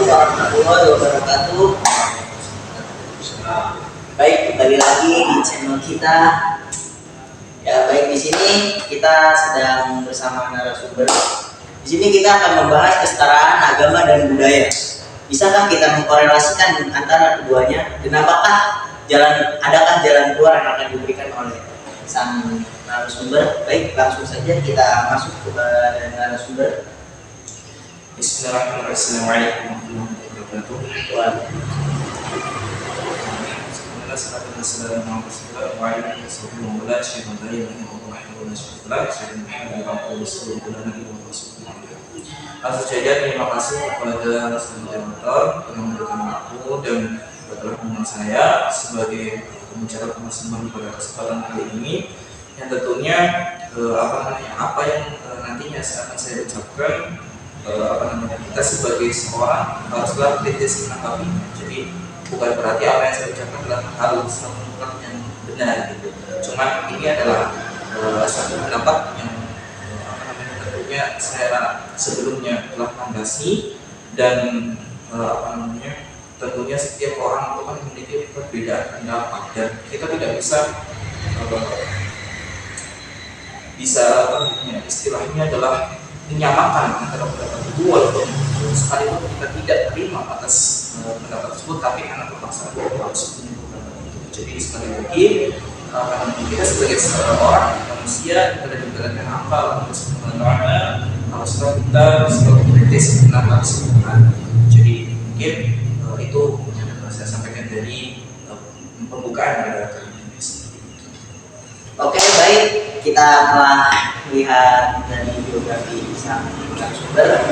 warahmatullahi wabarakatuh. Baik, kembali lagi di channel kita. Ya, baik, di sini kita sedang bersama narasumber. Di sini kita akan membahas kesetaraan agama dan budaya. Bisakah kita mengkorelasikan antara keduanya? Dan adakah jalan keluar yang akan diberikan oleh sang narasumber? Baik, langsung saja kita masuk kepada narasumber. Bismillahirrahmanirrahim. Assalamualaikum warahmatullahi wabarakatuh. Langsung saja terima kasih kepada saudara moderator yang memberikan waktu dan telah mengundang saya sebagai pembicara pemasaran pada kesempatan kali ini, yang tentunya apa yang nantinya akan saya ucapkan, kita sebagai seorang haruslah kritis menanggapinya. Jadi bukan berarti apa yang saya ucapkan adalah harus mutlak yang benar gitu. Cuma ini adalah satu pendapat yang tentunya saya sebelumnya telah landasi, dan tentunya setiap orang itu kan memiliki perbedaan pendapat, dan kita tidak bisa istilahnya adalah menyamakan antara pendapat itu, walaupun sekalipun kita tidak terima atas pendapat tersebut, tapi karena terpaksa harus menyimpulkan itu. Jadi sekali lagi kita sebagai seorang manusia, kita diberikan akal untuk sebenarnya haruslah kita selalu kritis pendapat tersebut. Jadi mungkin itu saya sampaikan dari pembukaan pada kali ini. Oke, baik, kita telah melihat dari biografi sang narasumber.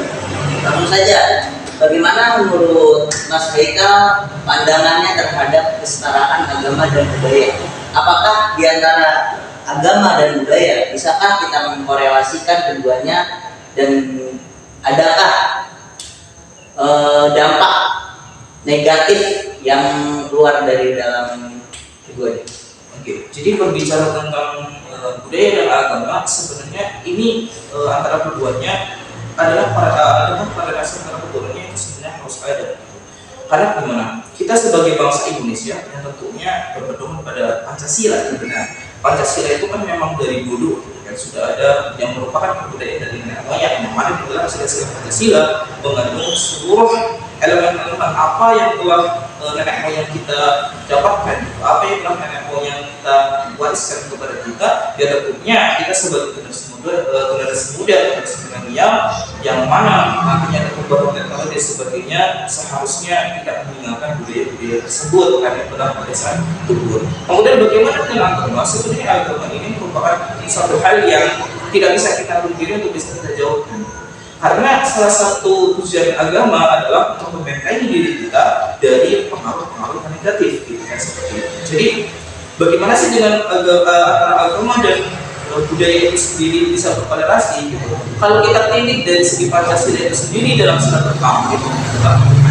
Langsung saja, bagaimana menurut Mas Haikal pandangannya terhadap kesetaraan agama dan budaya? Apakah di antara agama dan budaya bisakah kita mengkorelasikan keduanya, dan adakah dampak negatif yang keluar dari dalam keduanya? Oke, jadi berbicara tentang budaya dan agama, sebenarnya ini antara keduanya adalah pada dasar antara keduanya itu sebenarnya harus ada. Karena gimana? Kita sebagai bangsa Indonesia yang tentunya berpedoman pada Pancasila, benar. Pancasila itu kan memang dari dulu kan sudah ada yang merupakan kebudayaan dari nenek moyang, yang mana di dalam sila-sila Pancasila mengandung seluruh elemen-elemen apa yang telah nenek moyang kita dapatkan, apa yang telah nenek moyang kita wariskan kepada kita. Ya tentunya kita sebagai generasi muda yang mana nantinya ada perubahan teknologi dan sebagainya, seharusnya tidak meninggalkan budaya-budaya tersebut karena benar pada saat itu. Kemudian bagaimana dengan agama? Sebenarnya agama ini merupakan suatu hal yang tidak bisa kita pungkiri untuk bisa kita jauhkan. Karena salah satu tujuan agama adalah untuk membentengi diri kita dari pengaruh-pengaruh negatif, gitu kan, seperti itu. Jadi bagaimana sih dengan antara agama dan budaya itu sendiri bisa berkorelasi gitu. Kalau kita tindik dari segi Pancasila itu sendiri dalam surat pertama itu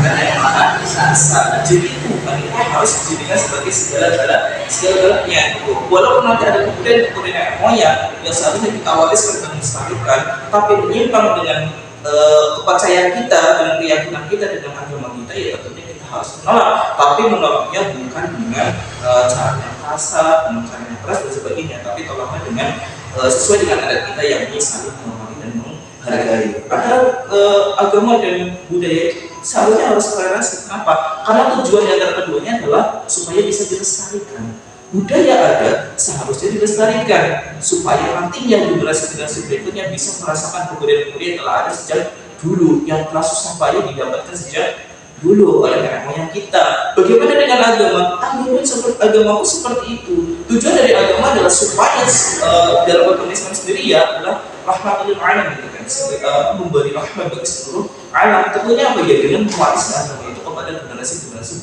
ada yang mana bisa. Jadi itu bukan itu harus dijadikan sebagai segala-galanya gitu. Walaupun nanti ada kebudayaan nenek moyang yang seharusnya kita wariskan dan melestarikan, tapi menyimpang dengan kepercayaan kita, dengan keyakinan kita, dengan agama kita, ya tentunya kita harus menolak. Tapi menolaknya bukan dengan cara yang kasar, dengan cara yang keras dan sebagainya, tapi tolaknya dengan sesuai dengan adat kita, yang ini saling menghormati dan menghargai. Antara agama dan budaya seharusnya harus korelasi. Kenapa? Karena tujuan antara keduanya adalah supaya bisa dilestarikan. Budaya ada, seharusnya dilestarikan supaya nantinya generasi-generasi berikutnya bisa merasakan kebudayaan-kebudayaan yang telah ada sejak dulu, yang telah susah payah didapatkan sejak dulu oleh nenek moyang kita. Bagaimana dengan agama? Agama seperti itu. Tujuan dari agama adalah supaya dalam agama Islam sendiri ya adalah rahmatul alamin, gitu kan, memberi rahmat bagi seluruh alam. Tentunya apa ya, dengan mewariskan agama itu kepada generasi-generasi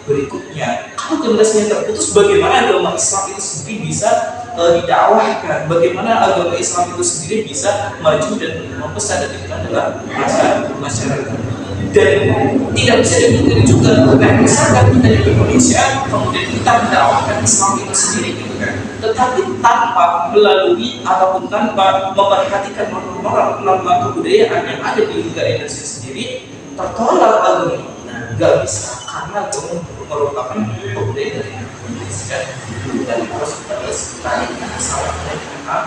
berikutnya. Kalau generasinya terputus, bagaimana agama Islam itu sendiri bisa didakwahkan? Bagaimana agama Islam itu sendiri bisa maju dan membesar, dan itu adalah masyarakat. Dan tidak bisa dipungkiri juga, karena misalkan kita di Indonesia kemudian kita mendakwahkan Islam itu sendiri, gitu kan, tetapi tanpa melalui ataupun tanpa memperhatikan norma kebudayaan yang ada di negara Indonesia sendiri, tertolak agama. Nggak bisa karena agama merupakan kebudayaan dari Indonesia dan terus salahnya dengan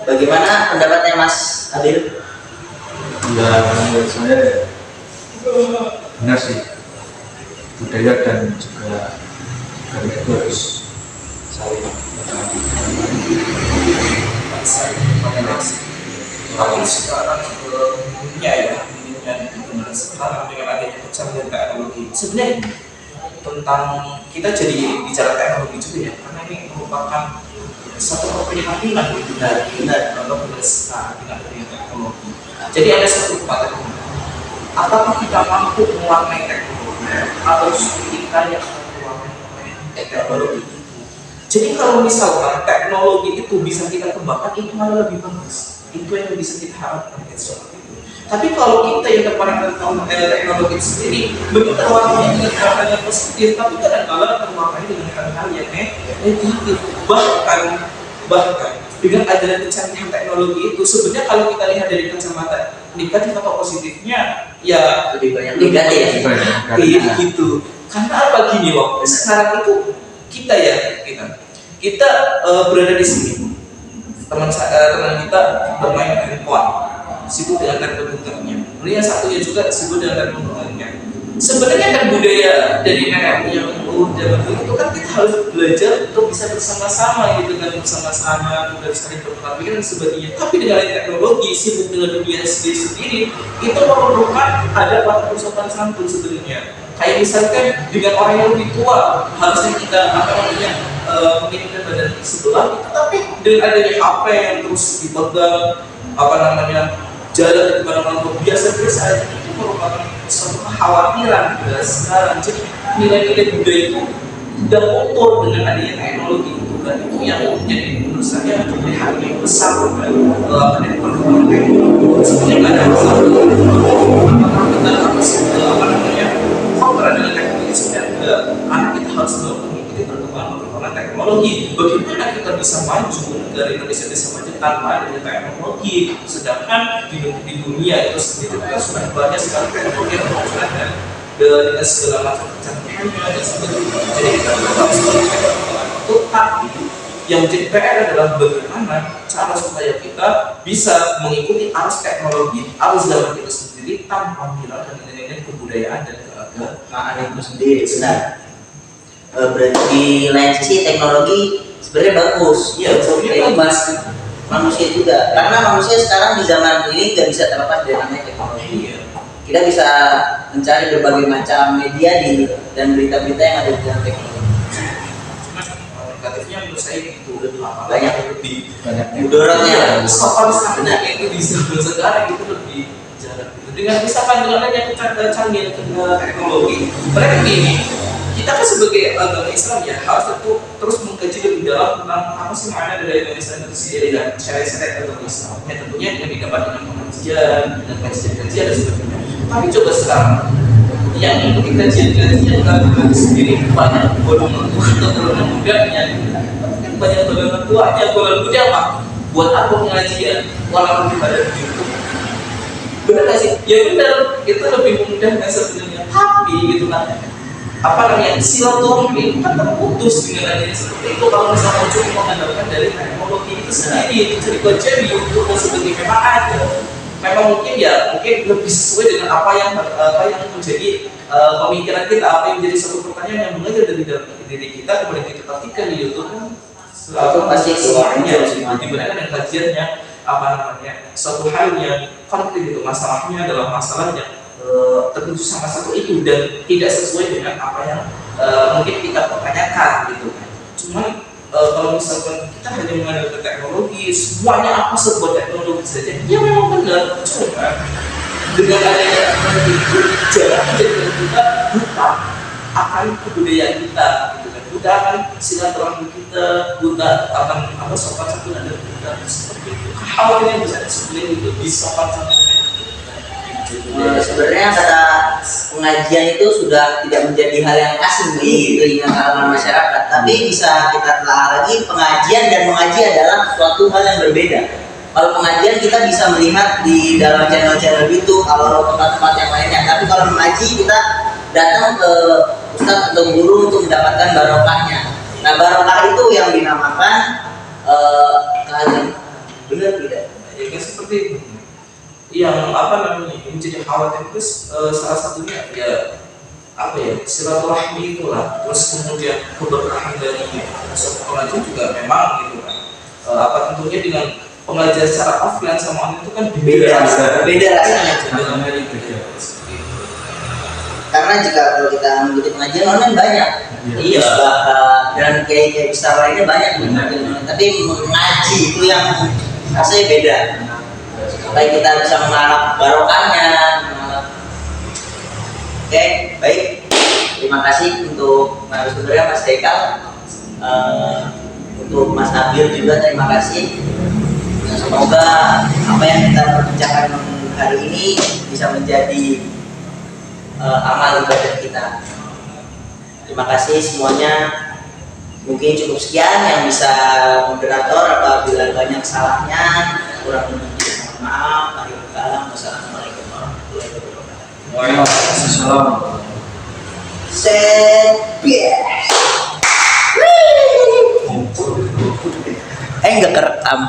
Bagaimana pendapatnya Mas Adil? Ya, menurut saya benar sih, budaya dan juga agama itu harus saling melengkapi. Kalau sekarang dunia ya, dunia sekarang dengan adanya kecanggihan teknologi, sebenarnya tentang kita jadi bicara teknologi juga ya, karena ini merupakan satu keprihatinan gitu dari kalau sekarang dengan adanya teknologi. Jadi ada satu pertanyaan, apakah kita mampu mewarnai teknologi atau justru kita yang mewarnai teknologi? Jadi kalau misalkan teknologi itu bisa kita kembangkan, itu malah lebih bagus. Itu yang bisa kita harapkan seperti itu. Tapi kalau kita yang terpandang teknologi itu sendiri, begitu terwarnai dengan hal-hal yang positif, tapi kadang-kadang terwarnai dengan hal-hal yang negatif. Bahkan dengan adanya kecanggihan teknologi itu, sebenarnya kalau kita lihat dari kacamata negatif atau positifnya, ya Lebih banyak negatif. iya gitu. Karena apa gini waktu sekarang itu kita berada di sini, teman kita bermain handphone, sibuk dengan komputernya. Lalu yang satunya juga sibuk dengan komputernya. Sebenarnya kan budaya dari nenek yang zaman dulu itu kan kita harus belajar untuk bisa bersama-sama gitu kan, bersama-sama dari saling bertukar pikiran dan sebagainya. Tapi dengan teknologi sibuk dengan dunia sendiri itu memerlukan ada watak sopan santun sebenarnya. Kayak misalkan dengan orang yang lebih tua harusnya kita menginginkan badan sebelah itu, tapi dengan adanya HP yang terus dipegang jalan di mana-mana biasa-biasa aja, itu merupakan suatu kekhawatiran kita sekarang. Jadi nilai-nilai budaya itu sudah luntur dengan adanya teknologi itu kan, itu yang menjadi menurut saya hal yang besar dari perkembangan teknologi. Sebenarnya nggak ada masalah kalau berada dengan teknologi sebenarnya, karena kita harus mengikuti perkembangan teknologi. Bagaimana kita bisa maju, negara Indonesia bisa maju tanpa adanya teknologi, sedangkan di dunia itu sendiri kita sudah banyak sekali teknologi yang berkembang dengan segala macam kecanggihannya dan sebagainya. Jadi kita harus melakukan itu, tapi yang menjadi PR adalah bagaimana cara supaya kita bisa mengikuti arus teknologi, arus zaman itu sendiri tanpa menghilangkan nilai-nilai kebudayaan dan keagamaan itu sendiri. Benar. Berarti di lain sisi teknologi sebenarnya bagus. Iya, sebenarnya bagus. Manusia juga, karena manusia sekarang di zaman ini nggak bisa terlepas dari namanya teknologi. Iya. Kita bisa mencari berbagai macam media dan berita-berita yang ada di dalam teknologi. Negatifnya menurut saya itu lebih mudorotnya. sopan santunnya itu di zaman sekarang itu lebih jarang. Dengan misalkan dengan adanya canggih teknologi, mereka gini. Kita kan sebagai agama Islam ya harus terus mengkaji lebih dalam tentang apa sih makna dari Islam itu sendiri dan syariat agama Islam. Ya tentunya yang didapat dengan pengajian, dengan kajian dan sebagainya. Tapi coba sekarang yang mengikuti kajian-kajian agama itu sendiri banyak golongan tua atau golongan mudanya. Tapi kan banyak golongan tuanya, golongan muda apa? Buat apa pengajian? Walaupun kita ada di YouTube. Benar nggak sih? Ya benar, itu lebih memudahkan sebenarnya. Tapi gitu kan. Silaturahmi kan terputus dengan adanya seperti itu. Kalau misalnya cuma mengandalkan dari teknologi itu sendiri, itu jadi kajian di YouTube dan sebagainya memang ada. Memang mungkin lebih sesuai dengan apa yang menjadi pemikiran kita, apa yang menjadi suatu pertanyaan yang mengajar dari dalam diri kita, kemudian kita praktikkan di YouTube kan selalu pasti semuanya dibandingkan dengan kajiannya suatu hal yang konflik itu, masalahnya adalah masalah yang tertuju sama satu itu dan tidak sesuai dengan apa yang mungkin kita pertanyakan gitu kan. Cuman kalau misalkan kita hanya mengandalkan teknologi, semuanya apa sebuah teknologi saja, ya memang benar. Coba dengan adanya teknologi itu jangan menjadikan kita buta akan kebudayaan kita gitu kan, buta akan silaturahmi kita, buta akan sopan santun dan kita seperti itu. Kekhawatiran yang besar sebenarnya itu di sopan santun. Sebenarnya kata pengajian itu sudah tidak menjadi hal yang asing di telinga kalangan masyarakat, tapi bisa kita telah lagi pengajian dan mengaji adalah suatu hal yang berbeda. Kalau pengajian kita bisa melihat di dalam channel-channel YouTube, kalau tempat-tempat yang lainnya. Tapi kalau mengaji kita datang ke ustadz atau guru untuk mendapatkan barokahnya. Nah, barokah itu yang dinamakan kehajian. Benar tidak? Ya kan seperti itu. Yang apa namanya yang menjadi khawatir itu salah satunya ya apa ya, silaturahmi itulah, terus kemudian keberkahan dari usaha pengajian juga memang gitu kan. Apa tentunya dengan pengajian secara offline sama online itu kan Beda rasanya. beda. Karena jika kalau kita mengikuti pengajian online banyak, Iya. dan kayak besar lainnya banyak di pengajian online. Tapi mengaji itu yang rasanya beda. Supaya kita bisa mengalami barokahnya. Oke, baik. Terima kasih untuk narasumbernya Mas Haikal. Untuk Mas Nabil juga terima kasih. Semoga apa yang kita perbincangkan hari ini bisa menjadi amal ibadah kita. Terima kasih semuanya. Mungkin cukup sekian yang bisa moderator. Apabila banyak salahnya, kurang lebih mohon maaf. Wassalamualaikum warahmatullahi wabarakatuh. Waalaikumsalam. Enggak kerekam.